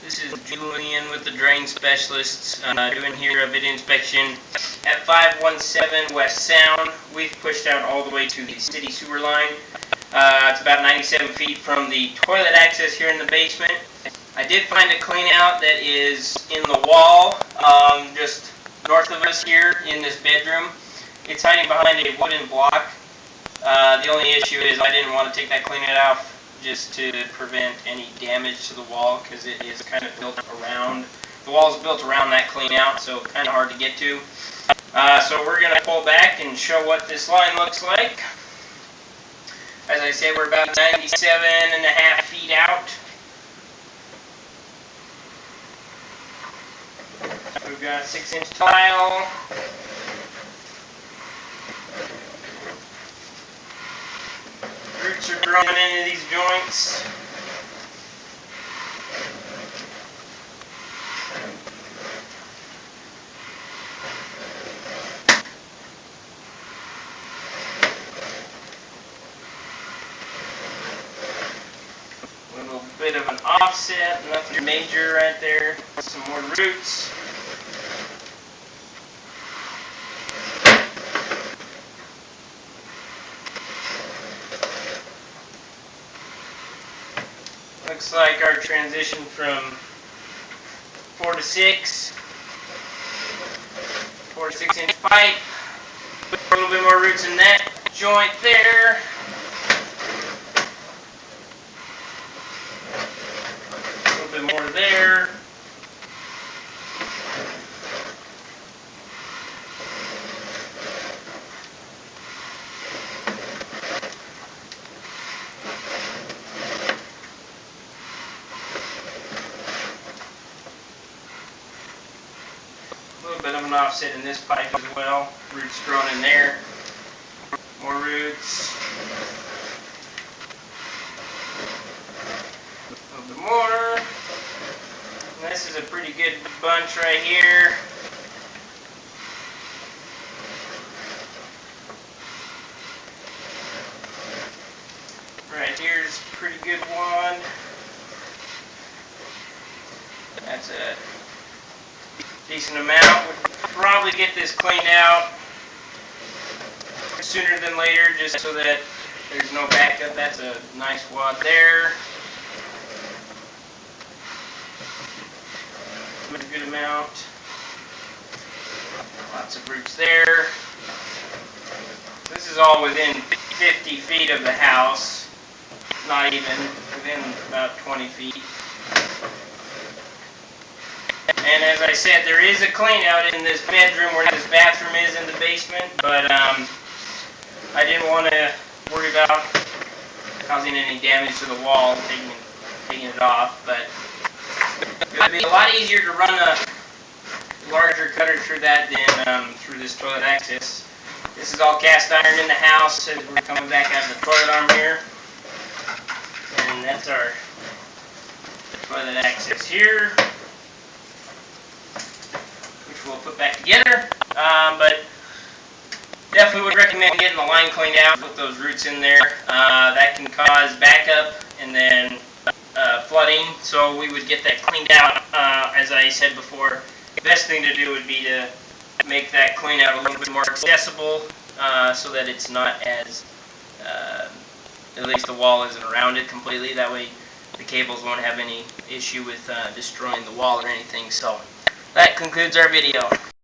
This is Julian with the Drain Specialists, doing here a video inspection at 517 West Sound. We've pushed out all the way to the city sewer line. It's about 97 feet from the toilet access here in the basement. I did find a clean out that is in the wall, just north of us here in this bedroom. It's hiding behind a wooden block. The only issue is I didn't want to take that clean out just to prevent any damage to the wall, because it is kind of built around, the wall is built around that clean out, so kind of hard to get to. So we're going to pull back and show what this line looks like. As I said, we're about 97.5 feet out. We've got a 6-inch tile. Roots are growing into these joints. A little bit of an offset, nothing major right there. Some more roots. Looks like our transition from 4 to 6 inch pipe. A little bit more roots in that joint there. A little bit more there. A little bit of an offset in this pipe as well. Roots growing in there. More roots. A little bit more. And this is a pretty good bunch right here. Right here's a pretty good one. That's a decent amount. We'll probably get this cleaned out sooner than later, just so that there's no backup. That's a nice wad there. A good amount. Lots of roots there. This is all within 50 feet of the house. Not even, within about 20 feet. And as I said, there is a clean out in this bedroom where this bathroom is in the basement, but I didn't want to worry about causing any damage to the wall, taking it off. But it would be a lot easier to run a larger cutter through that than through this toilet access. This is all cast iron in the house as we're coming back out of the toilet arm here. And that's our toilet access here, we'll put back together, but definitely would recommend getting the line cleaned out, put those roots in there. That can cause backup and then flooding, so we would get that cleaned out. As I said before, the best thing to do would be to make that clean out a little bit more accessible, so that it's not as, at least the wall isn't around it completely. That way the cables won't have any issue with destroying the wall or anything. So that concludes our video.